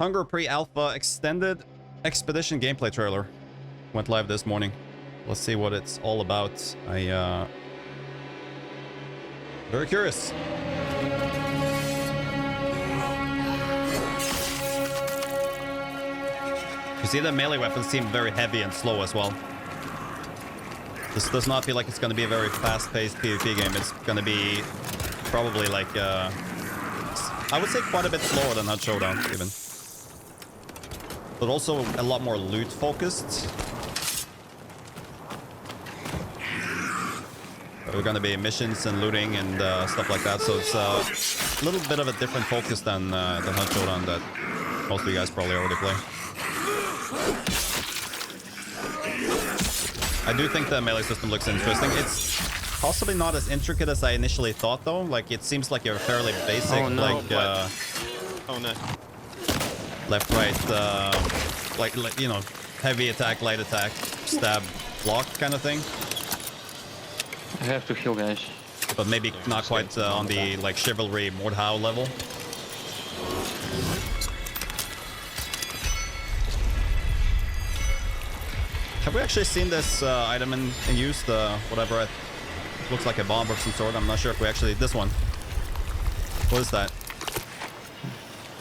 Hunger Pre-Alpha Extended Expedition gameplay trailer went live this morning. Let's see what it's all about. Very curious. You see, the melee weapons seem very heavy and slow as well. This does not feel like it's going to be a very fast-paced PvP game. It's going to be probably like, I would say quite a bit slower than Hunt Showdown, even. But also a lot more loot-focused. There are going to be missions and looting and stuff like that. So it's a little bit of a different focus than Hunt Showdown that most of you guys probably already play. I do think the melee system looks interesting. It's possibly not as intricate as I initially thought, though. Like, it seems like you're fairly basic, oh, no. like, oh no, left, right, like, you know, heavy attack, light attack, stab, block kind of thing. I have to heal, guys. But maybe not quite on the, like, chivalry Mordhau level. Have we actually seen this item in use? The whatever it looks like a bomb of some sort. I'm not sure if we actually... This one. What is that?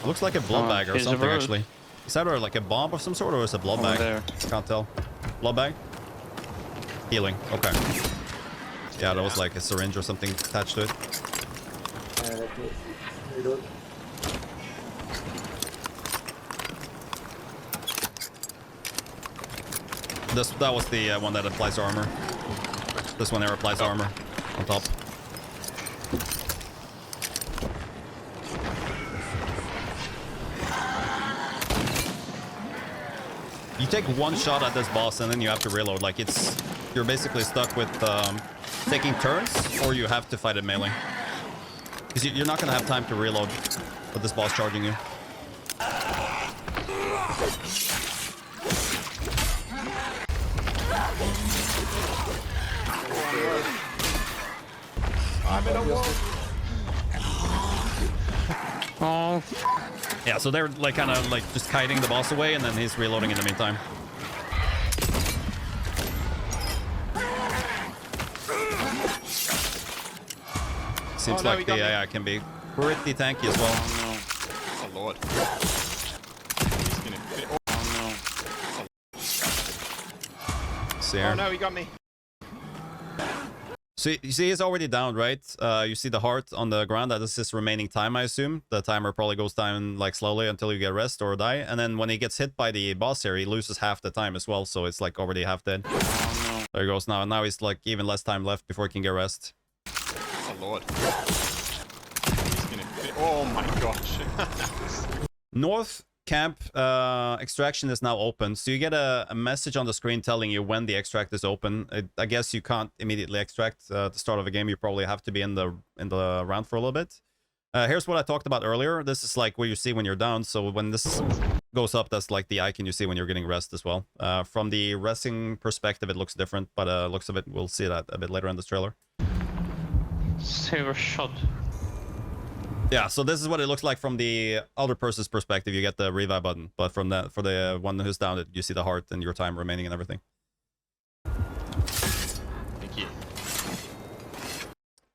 It looks like a blood bag or something, actually. Is that like a bomb of some sort, or is it a blood bag? There. Can't tell. Blood bag? Healing. Okay. Yeah, there was like a syringe or something attached to it. That was the one that applies armor. This one there applies armor on top. You take one shot at this boss and then you have to reload. Like, you're basically stuck with taking turns, or you have to fight it melee. Because you're not gonna have time to reload with this boss charging you. I'm in a wall. Oh. Yeah, so they're like kind of like just kiting the boss away, and then he's reloading in the meantime. Seems like the AI can be pretty tanky as well. Oh no. That's a lot. He's gonna fit. Oh no. See here. Oh no, he got me. So you see he's already down, right? You see the heart on the ground. That is his remaining time, I assume. The timer probably goes down like slowly until you get rest or die. And then when he gets hit by the boss here, he loses half the time as well. So it's like already half dead. Oh no. There he goes now. And now he's like even less time left before he can get rest. That's a lot. He's gonna fit. Oh my gosh. North Camp extraction is now open, so you get a message on the screen telling you when the extract is open. I guess you can't immediately extract at the start of a game. You probably have to be in the round for a little bit. Here's what I talked about earlier. This is like what you see when you're down. So when this goes up, that's like the icon you see when you're getting rest as well. From the resting perspective, it looks different, but looks of it, we'll see that a bit later in this trailer. Saver shot. Yeah, so this is what it looks like from the other person's perspective. You get the revive button, but from that, for the one who's down, you see the heart and your time remaining and everything. Thank you.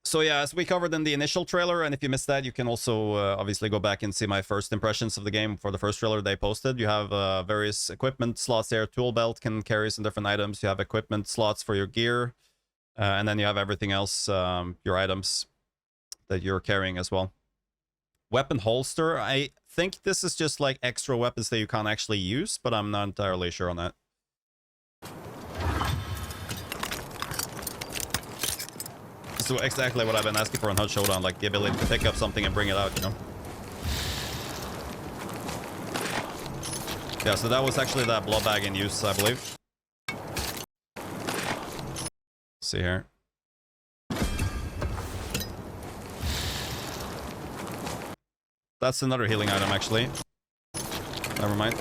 So yeah, as we covered in the initial trailer, and if you missed that, you can also obviously go back and see my first impressions of the game for the first trailer they posted. You have various equipment slots there. Tool belt can carry some different items. You have equipment slots for your gear, and then you have everything else, your items that you're carrying as well. Weapon holster, I think this is just like extra weapons that you can't actually use, but I'm not entirely sure on that. So exactly what I've been asking for on Hunt Showdown, like the ability to pick up something and bring it out, you know? Yeah, so that was actually that blood bag in use, I believe. Let's see here. That's another healing item, actually. Never mind.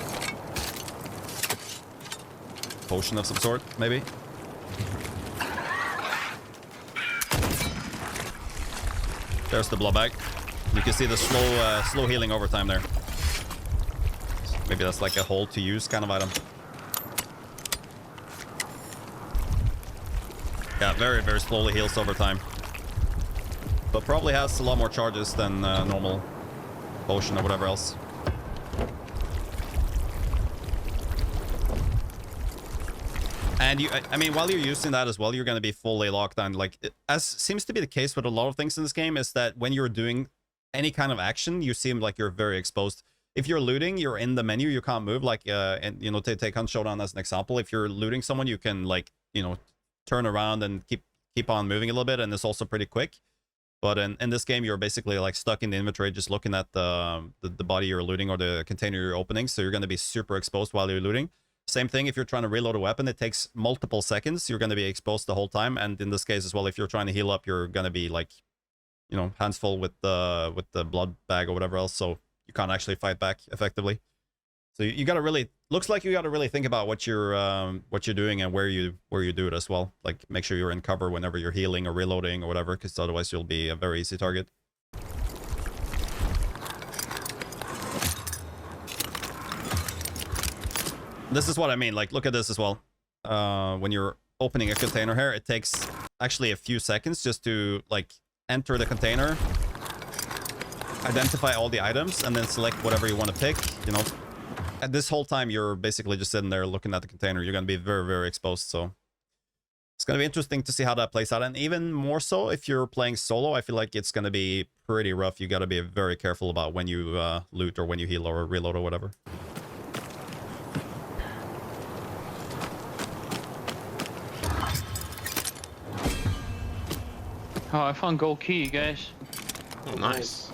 Potion of some sort, maybe. There's the blood bag. You can see the slow healing over time there. Maybe that's like a hold to use kind of item. Yeah, very, very slowly heals over time. But probably has a lot more charges than normal potion or whatever else. And I mean, while you're using that as well, you're going to be fully locked on. Like, as seems to be the case with a lot of things in this game, is that when you're doing any kind of action, you seem like you're very exposed. If you're looting, you're in the menu, you can't move. Like, and you know, take Hunt Showdown as an example. If you're looting someone, you can, like, you know, turn around and keep on moving a little bit, and it's also pretty quick. But in this game, you're basically like stuck in the inventory, just looking at the body you're looting or the container you're opening. So you're going to be super exposed while you're looting. Same thing if you're trying to reload a weapon, it takes multiple seconds. You're going to be exposed the whole time. And in this case as well, if you're trying to heal up, you're going to be like, you know, hands full with the blood bag or whatever else. So you can't actually fight back effectively. So you got to really, looks like you got to really think about what you're doing and where you do it as well. Like, make sure you're in cover whenever you're healing or reloading or whatever, because otherwise you'll be a very easy target. This is what I mean. Like, look at this as well. When you're opening a container here, it takes actually a few seconds just to like enter the container, identify all the items, and then select whatever you want to pick. You know, at this whole time you're basically just sitting there looking at the container. You're going to be very, very exposed. So it's going to be interesting to see how that plays out. And even more so if you're playing solo, I feel like it's going to be pretty rough. You got to be very careful about when you loot or when you heal or reload or whatever. Oh, I found gold key, guys. Oh, nice.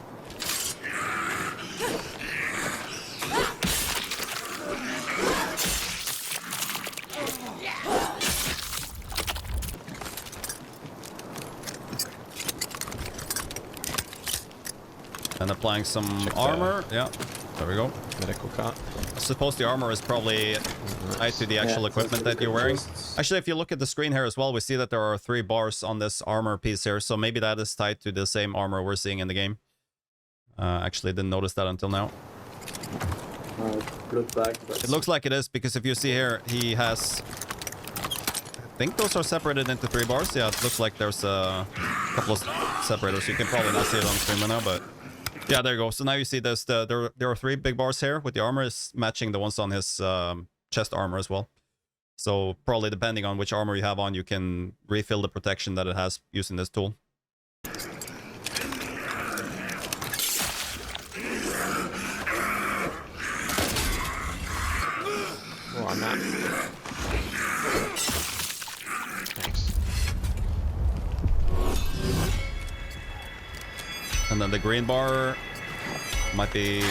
And applying some armor. Yeah, there we go. Medical cart. I suppose the armor is probably tied to the actual equipment that you're wearing. Actually, if you look at the screen here as well, we see that there are 3 bars on this armor piece here. So maybe that is tied to the same armor we're seeing in the game. Actually, didn't notice that until now. It looks like it is, because if you see here, he has... I think those are separated into 3 bars. Yeah, it looks like there's a couple of separators. You can probably not see it on screen right now, but... yeah, there you go. So now you see this. There are 3 big bars here with the armor is matching the ones on his chest armor as well. So probably depending on which armor you have on, you can refill the protection that it has using this tool. Oh, I'm not. Thanks. And then the green bar might be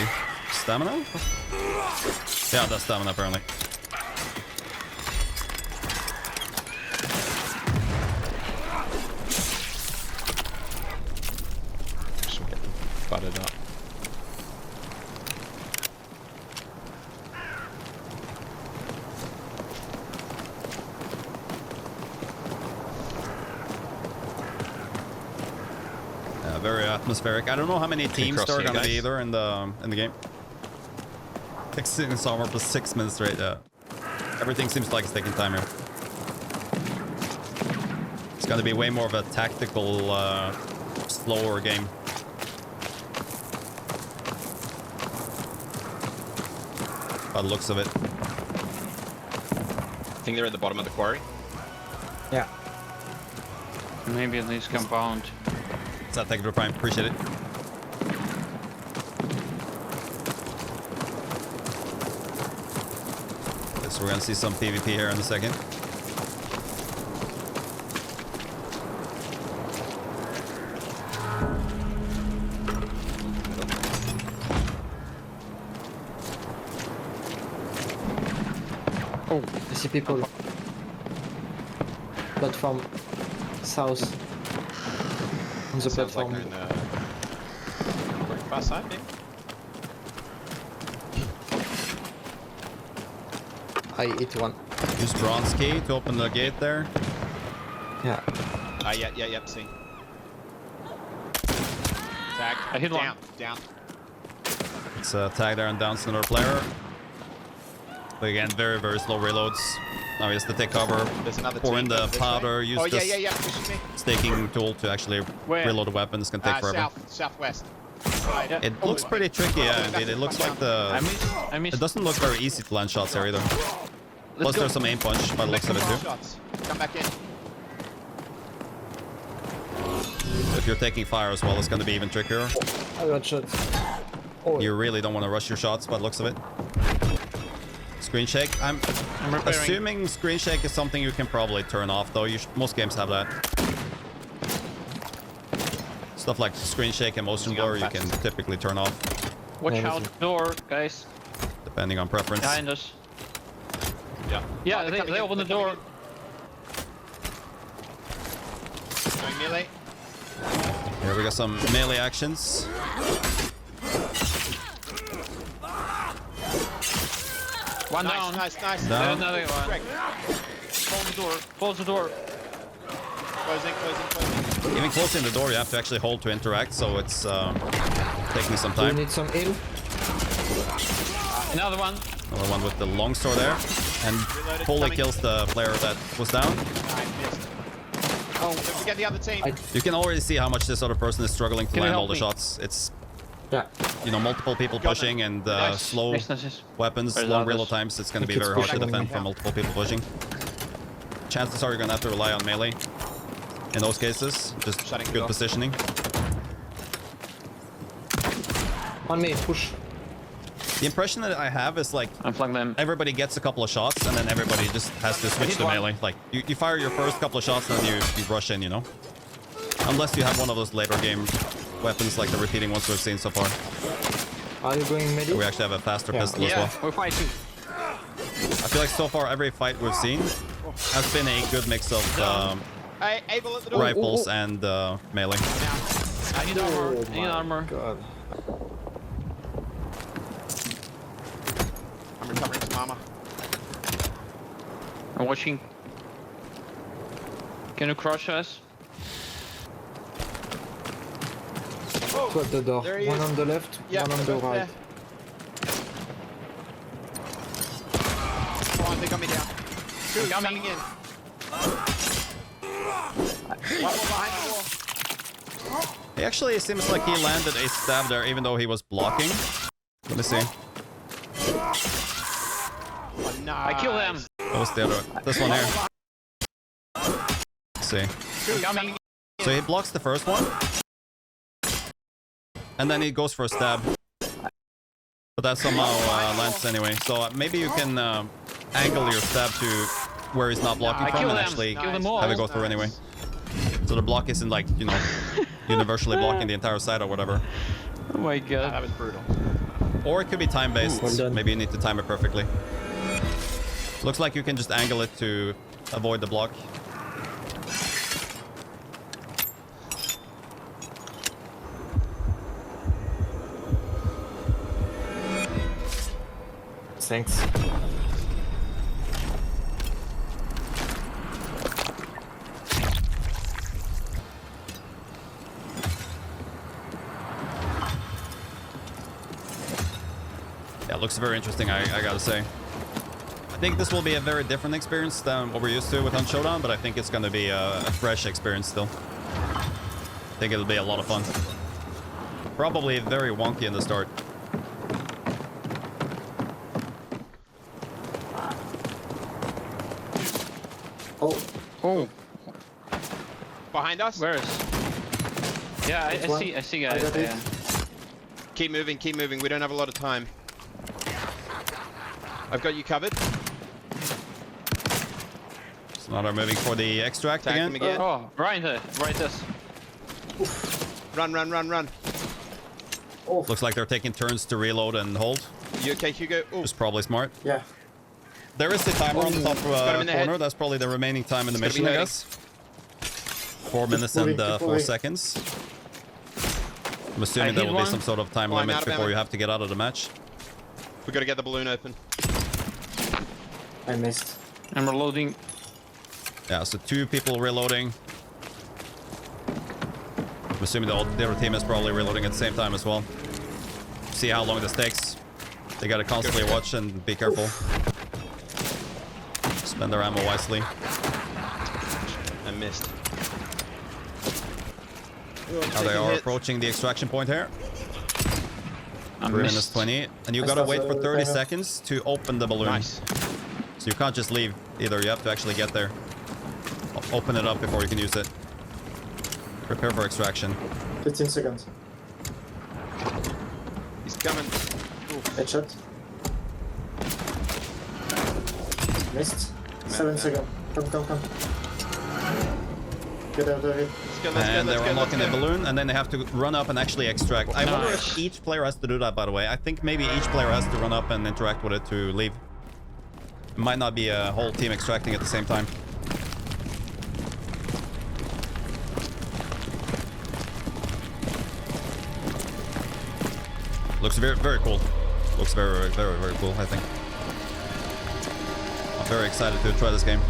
stamina? Yeah, that's stamina apparently. Just getting buttered up. Very atmospheric. I don't know how many teams there are going to be guys. either in the game. 16 armor plus 6 minutes straight. Everything seems like it's taking time here. It's going to be way more of a tactical, slower game. By the looks of it. I think they're at the bottom of the quarry. Yeah. Maybe at least compound. It's that Tech Prime. Appreciate it. Guess we're gonna see some PvP here in a second. Oh, I see people. Platform south. On the Sounds platform. like on far side, maybe? I hit one. Use bronze key to open the gate there. Yeah. Yep, see. Tag. I hit one. Down. It's a tag there and down to another player. But again, very, very slow reloads. Now he has to take cover, There's another pour in team the over this powder, way. use Oh, this yeah, pushing me. staking tool to actually Where? reload the weapon. It's gonna take forever. Southwest. Right. Yeah. It looks pretty tricky, yeah, indeed. It looks like I the... missed. It doesn't look very easy to land shots here either. Plus go. there's some aim punch by the looks of it too. Shots. Come back in. If you're taking fire as well, it's gonna be even trickier. I got shot. Oh, You really don't want to rush your shots by the looks of it. Screen shake. I'm repairing. assuming screen shake is something you can probably turn off though. Most games have that. Stuff like screen shake and motion blur you can typically turn off Watch Yeah, out, door, guys. depending on preference. Behind us. Yeah. Yeah, Oh, they coming in, opened the they're door. coming in. Going melee. Here we got some melee actions. One Nice, down. nice. Down. There's another one. Greg, Close the door. Close the door. closing. Even closing the door, you have to actually hold to interact, so it's taking some do you time. need some heal? Another one. Another one with the long sword there, and fully coming. kills the player that was down. I missed. Oh, don't forget the other team. You can already see how much this other person is struggling to Can you land help all the me? shots. It's, Yeah. you know, multiple people Got pushing and Nice. slow Nice. weapons, Where's long others? reload times. It's going to be It's very hard to pushing. defend from multiple people pushing. Chances are you're going to have to rely on melee in those cases. Just Shutting it good off. positioning. On me, push. The impression that I have is like I'm flanking them. everybody gets a couple of shots and then everybody just has to switch hit to one. melee. Like you fire your first couple of shots and then you rush in, you know? Unless you have one of those later game weapons like the repeating ones we've seen so far. Are you going medi? We actually have a faster Yeah. pistol as Yeah, well. we're fighting. I feel like so far every fight we've seen has been a good mix of Hey, Abel at the door. rifles and melee. I need armor. I need my armor. God. I'm recovering some armor. I'm watching. Can you crush us? Two at the door. There he One is. on the left, Yeah, one on the both right. there. Oh, they got me down. Two Coming. coming in. One more behind the wall. He actually seems like he landed a stab there even though he was blocking. Let me see. Oh, nice. I kill them. What was the other? This one here. Let's see. Two Coming. So he blocks the first one. And then he goes for a stab. But that somehow lands anyway. So maybe you can angle your stab to where he's not blocking I from kill and them. actually Kill them all. have it go through anyway. So the block isn't like, you know, universally blocking the entire side or whatever. Oh my That god. was brutal. Or it could be time-based. Well done. Maybe you need to time it perfectly. Looks like you can just angle it to avoid the block. Thanks. Yeah, it looks very interesting, I gotta say. I think this will be a very different experience than what we're used to with Hunt Showdown, but I think it's gonna be a fresh experience still. I think it'll be a lot of fun. Probably very wonky in the start. Oh, Oh, Behind us. where is? Yeah, I one. see guys. got it. Yeah. Keep moving, keep moving. We don't have a lot of time. I've got you covered. So now they're moving for the extract Attack again. them again. Oh, right us. Run, run, run, run. oh, Looks like they're taking turns to reload and hold. You okay, Hugo? Oh, Which is probably smart. yeah. There is the timer on the top Got him in the corner. head. That's probably the remaining time in the It's gonna mission, be I hurting. guess. 4 minutes moving, and keep 4 moving. seconds. I'm assuming I there hit will be one. some sort of time Oh, I'm limit out of before ammo. you have to get out of the match. we got to get the balloon open. I missed. I'm reloading. Yeah, so 2 people reloading. I'm assuming the other team is probably reloading at the same time as well. See how long this takes. They gotta constantly watch and be careful. Spend their ammo wisely. I missed. Now they are approaching the extraction point here. 3 minutes missed. 20. And you gotta wait for 30 seconds to open the balloon. Nice. So you can't just leave either. You have to actually get there. Open it up before you can use it. Prepare for extraction. 15 seconds. He's coming. Oof. Headshot. Missed. 7 seconds. Come. Get out of it. And they're unlocking the balloon, and then they have to run up and actually extract. I wonder if each player has to do that, by the way. I think maybe each player has to run up and interact with it to leave. It might not be a whole team extracting at the same time. Looks very, very cool. Looks very, very, very cool, I think. I'm very excited to try this game.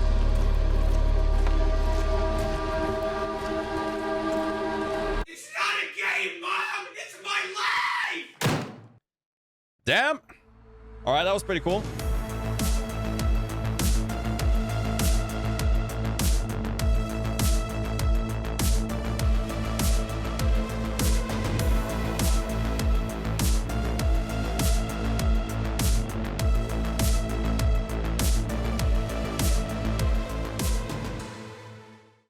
It's not a game, Mom! It's my life! Damn! Alright, that was pretty cool.